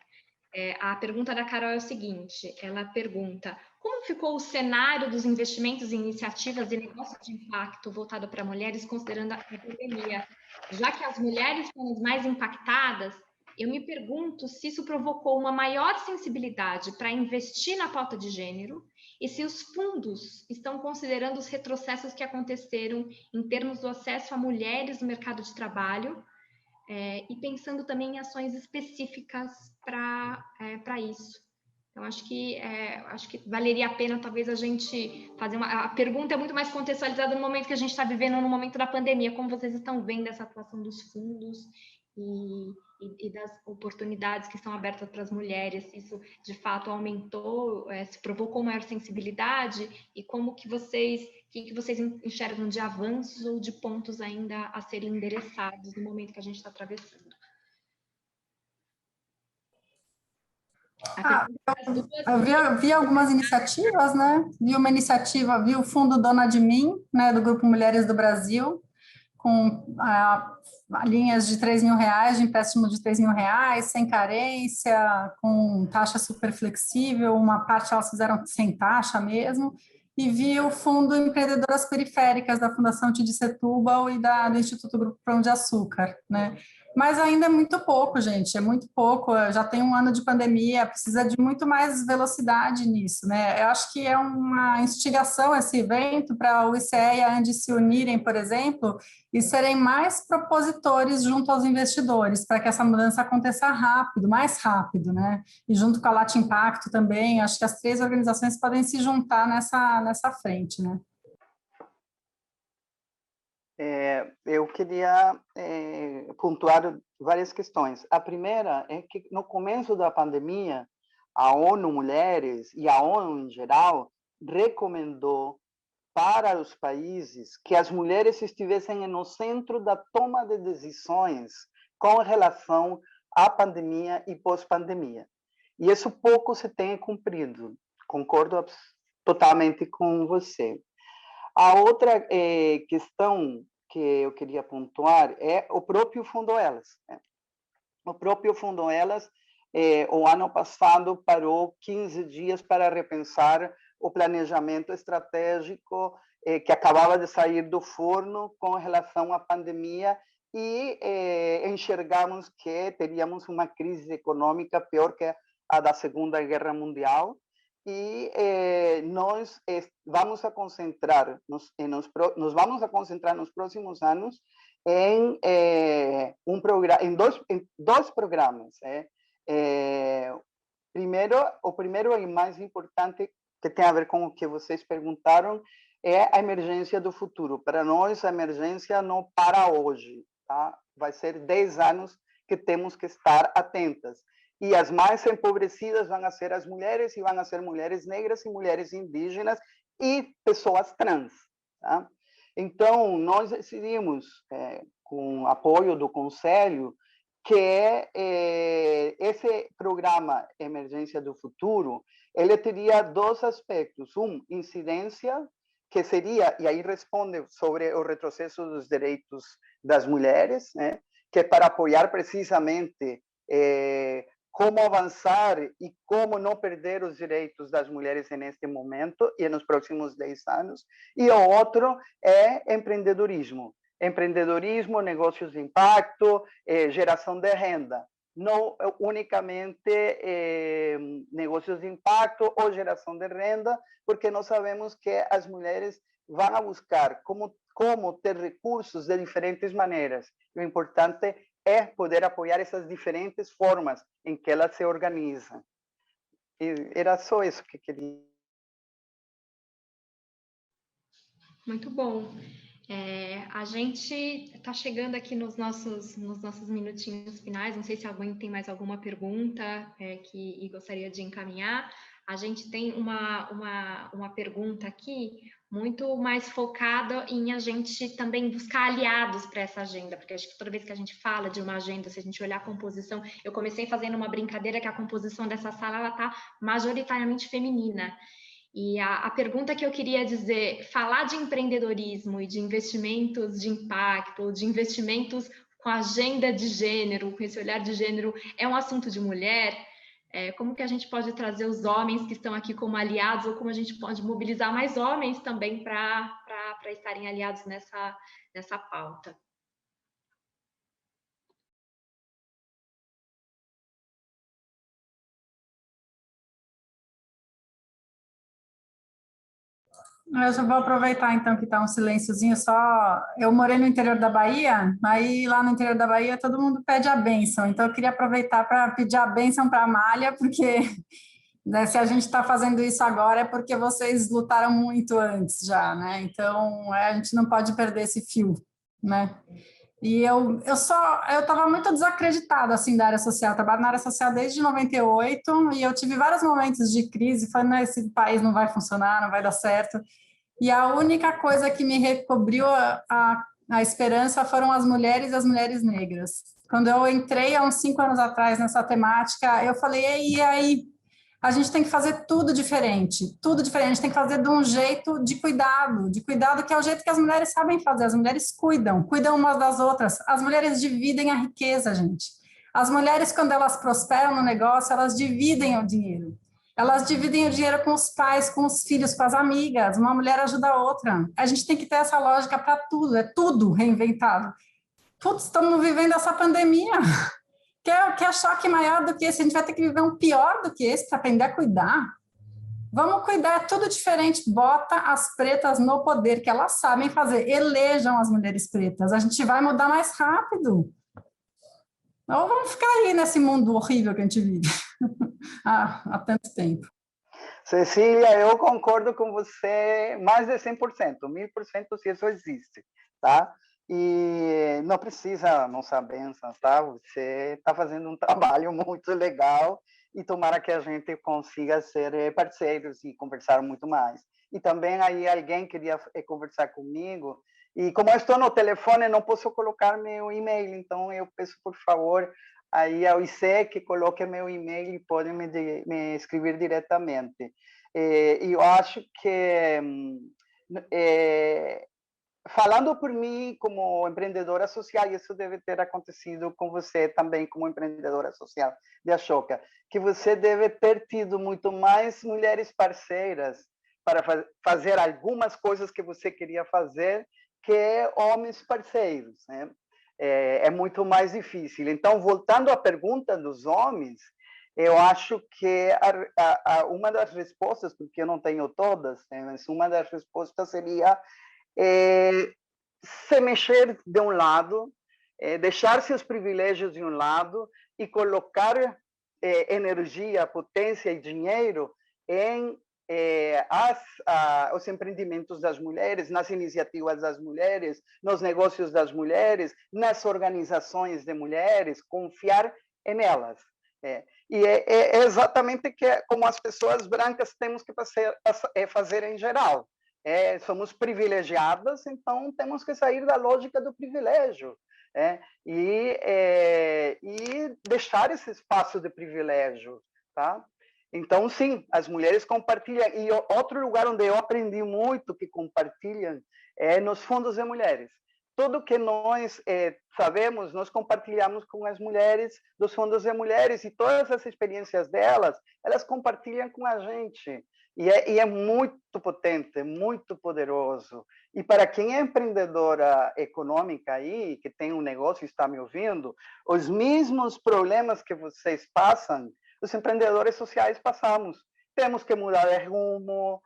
A pergunta da Carol é o seguinte, ela pergunta: como ficou o cenário dos investimentos em iniciativas e negócios de impacto voltado para mulheres, considerando a pandemia? Já que as mulheres foram as mais impactadas, eu me pergunto se isso provocou uma maior sensibilidade para investir na pauta de gênero e se os fundos estão considerando os retrocessos que aconteceram em termos do acesso a mulheres no mercado de trabalho, e pensando também em ações específicas para isso. Então, acho que valeria a pena, talvez, a gente fazer a pergunta é muito mais contextualizada no momento que a gente está vivendo, no momento da pandemia. Como vocês estão vendo essa atuação dos fundos e das oportunidades que estão abertas para as mulheres? Isso, de fato, aumentou, se provocou maior sensibilidade? E como que vocês enxergam de avanços ou de pontos ainda a serem endereçados no momento que a gente está atravessando? Eu vi algumas iniciativas, né? Vi uma iniciativa, vi o Fundo Dona de Mim, né, do Grupo Mulheres do Brasil, com linhas de R$3.000, de empréstimo de R$3.000, sem carência, com taxa super flexível, uma parte elas fizeram sem taxa mesmo, e vi o Fundo Empreendedoras Periféricas da Fundação Tid Setúbal e do Instituto Grupo Pão de Açúcar, né? Mas ainda é muito pouco, gente, é muito pouco, já tem um ano de pandemia, precisa de muito mais velocidade nisso, né? Eu acho que é uma instigação esse evento para o ICE e a ANDI se unirem, por exemplo, e serem mais propositores junto aos investidores, para que essa mudança aconteça rápido, mais rápido, né? E junto com a Latin Impacto também, acho que as 3 organizações podem se juntar nessa frente, né? Eu queria pontuar várias questões. A primeira é que, no começo da pandemia, a ONU Mulheres e a ONU em geral recomendou para os países que as mulheres estivessem no centro da toma de decisões com relação à pandemia e pós-pandemia. E isso pouco se tem cumprido. Concordo totalmente com você. A outra questão que eu queria pontuar é o próprio Fundo Elas. O próprio Fundo Elas, o ano passado, parou 15 dias para repensar o planejamento estratégico que acabava de sair do forno com relação à pandemia e enxergamos que teríamos uma crise econômica pior que a da Segunda Guerra Mundial. E nós vamos a concentrar nos próximos anos em dois programas, o primeiro e mais importante, que tem a ver com o que vocês perguntaram, é a emergência do futuro. Para nós, a emergência não para hoje, tá? Vai ser 10 anos que temos que estar atentas. E as mais empobrecidas vão ser as mulheres, e vão ser mulheres negras e mulheres indígenas e pessoas trans, tá? Então, nós decidimos, com apoio do Conselho, que esse programa Emergência do Futuro, ele teria dois aspectos. Incidência, que seria, e aí responde sobre o retrocesso dos direitos das mulheres, né? Que é para apoiar precisamente como avançar e como não perder os direitos das mulheres neste momento e nos próximos 10 anos. E o outro é empreendedorismo. Empreendedorismo, negócios de impacto, geração de renda. Não unicamente negócios de impacto ou geração de renda, porque nós sabemos que as mulheres vão a buscar como ter recursos de diferentes maneiras. O importante é poder apoiar essas diferentes formas em que elas se organizam. E era só isso que queria. Muito bom. A gente está chegando aqui nos nossos minutinhos finais. Não sei se alguém tem mais alguma pergunta que gostaria de encaminhar. A gente tem uma pergunta aqui muito mais focada em a gente também buscar aliados para essa agenda, porque acho que toda vez que a gente fala de uma agenda, se a gente olhar a composição, eu comecei fazendo uma brincadeira que a composição dessa sala está majoritariamente feminina. E a pergunta que eu queria dizer, falar de empreendedorismo e de investimentos de impacto, de investimentos com agenda de gênero, com esse olhar de gênero, é um assunto de mulher? Como que a gente pode trazer os homens que estão aqui como aliados, ou como a gente pode mobilizar mais homens também para estarem aliados nessa pauta? Eu já vou aproveitar, então, que está um silênciozinho só. Eu morei no interior da Bahia, aí lá no interior da Bahia todo mundo pede a bênção, então eu queria aproveitar para pedir a bênção para a Amália, porque né, se a gente está fazendo isso agora é porque vocês lutaram muito antes já, né? Então, a gente não pode perder esse fio, né? E eu estava muito desacreditada, assim, da área social. Eu trabalho na área social desde 98 e eu tive vários momentos de crise, falando, esse país não vai funcionar, não vai dar certo. E a única coisa que me recobriu a esperança foram as mulheres e as mulheres negras. Quando eu entrei, há uns 5 anos atrás, nessa temática, eu falei, e aí? A gente tem que fazer tudo diferente, a gente tem que fazer de um jeito de cuidado que é o jeito que as mulheres sabem fazer, as mulheres cuidam umas das outras, as mulheres dividem a riqueza, gente. As mulheres, quando elas prosperam no negócio, elas dividem o dinheiro. Elas dividem o dinheiro com os pais, com os filhos, com as amigas, uma mulher ajuda a outra. A gente tem que ter essa lógica para tudo, é tudo reinventado. Putz, estamos vivendo essa pandemia. Quer choque maior do que esse? A gente vai ter que viver um pior do que esse para aprender a cuidar. Vamos cuidar, é tudo diferente. Bota as pretas no poder, que elas sabem fazer. Elejam as mulheres pretas. A gente vai mudar mais rápido. Ou vamos ficar aí nesse mundo horrível que a gente vive há tanto tempo. Cecília, eu concordo com você mais de 100%, 1000% se isso existe, tá? E não precisa nossa bênção, tá? Você está fazendo um trabalho muito legal e tomara que a gente consiga ser parceiros e conversar muito mais. E também aí alguém queria conversar comigo e como eu estou no telefone não posso colocar meu e-mail, então eu peço por favor aí ao IC que coloque meu e-mail e podem me escrever diretamente. E eu acho que falando por mim como empreendedora social, isso deve ter acontecido com você também como empreendedora social de Ashoka, que você deve ter tido muito mais mulheres parceiras para fazer algumas coisas que você queria fazer que homens parceiros, né? É muito mais difícil. Então, voltando à pergunta dos homens, eu acho que uma das respostas, porque eu não tenho todas, né, mas uma das respostas seria se mexer de um lado, deixar seus privilégios de um lado e colocar energia, potência e dinheiro em os empreendimentos das mulheres, nas iniciativas das mulheres, nos negócios das mulheres, nas organizações de mulheres, confiar nelas. E é exatamente como as pessoas brancas temos que fazer em geral. Somos privilegiadas, então temos que sair da lógica do privilégio. E deixar esse espaço de privilégio, tá? Então, sim, as mulheres compartilham. E outro lugar onde eu aprendi muito que compartilham é nos fundos de mulheres. Tudo que nós sabemos, nós compartilhamos com as mulheres dos fundos de mulheres, e todas as experiências delas, elas compartilham com a gente. E é muito potente, muito poderoso. E para quem é empreendedora econômica aí, que tem um negócio e está me ouvindo, os mesmos problemas que vocês passam, os empreendedores sociais passamos. Temos que mudar de rumo,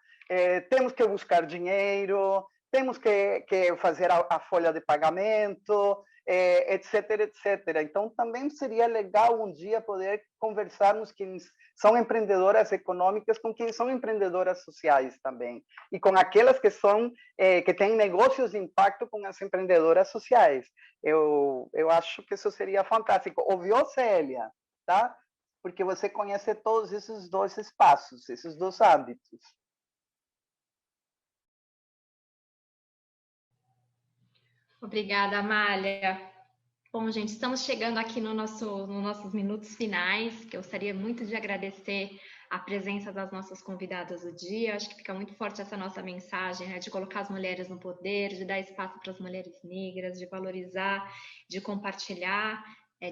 temos que buscar dinheiro, temos que fazer a folha de pagamento, etc, etc. Então, também seria legal um dia poder conversarmos quem são empreendedoras econômicas com quem são empreendedoras sociais também, e com aquelas que que têm negócios de impacto com as empreendedoras sociais. Eu acho que isso seria fantástico. Ouviu, Célia? Tá? Porque você conhece todos esses dois espaços, esses dois hábitos. Obrigada, Amália. Bom, gente, estamos chegando aqui nos nossos minutos finais, que eu gostaria muito de agradecer a presença das nossas convidadas do dia. Acho que fica muito forte essa nossa mensagem, né, de colocar as mulheres no poder, de dar espaço para as mulheres negras, de valorizar, de compartilhar,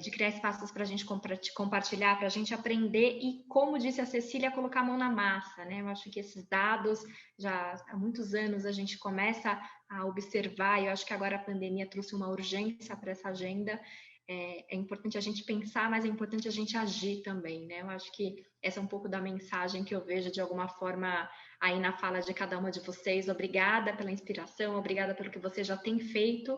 de criar espaços para a gente compartilhar, para a gente aprender e, como disse a Cecília, colocar a mão na massa, né? Eu acho que esses dados, já há muitos anos a gente começa a observar, e eu acho que agora a pandemia trouxe uma urgência para essa agenda. É importante a gente pensar, mas é importante a gente agir também, né? Eu acho que essa é um pouco da mensagem que eu vejo de alguma forma aí na fala de cada uma de vocês. Obrigada pela inspiração, obrigada pelo que você já tem feito.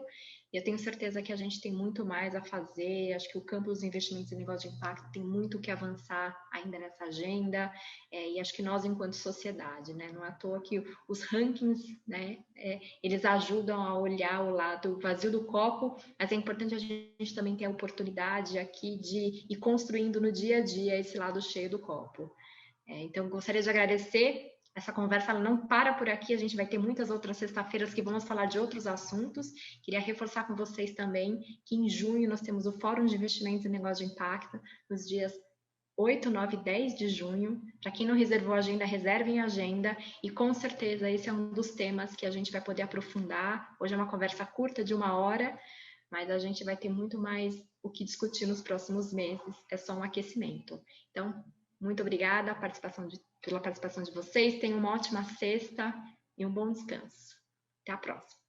Eu tenho certeza que a gente tem muito mais a fazer. Acho que o campo dos investimentos em negócio de impacto tem muito que avançar ainda nessa agenda, e acho que nós, enquanto sociedade, né, não é à toa que os rankings, né, eles ajudam a olhar o lado vazio do copo, mas é importante a gente também ter a oportunidade aqui de ir construindo no dia a dia esse lado cheio do copo. Então, gostaria de agradecer. Essa conversa ela não para por aqui, a gente vai ter muitas outras sexta-feiras que vamos falar de outros assuntos. Queria reforçar com vocês também que em junho nós temos o Fórum de Investimentos em Negócio de Impacto, nos dias 8, 9 e 10 de junho. Para quem não reservou a agenda, reservem a agenda, e com certeza esse é um dos temas que a gente vai poder aprofundar. Hoje é uma conversa curta de 1 hora, mas a gente vai ter muito mais o que discutir nos próximos meses, é só um aquecimento. Então, muito obrigada pela participação de vocês. Tenham uma ótima sexta e um bom descanso. Até a próxima.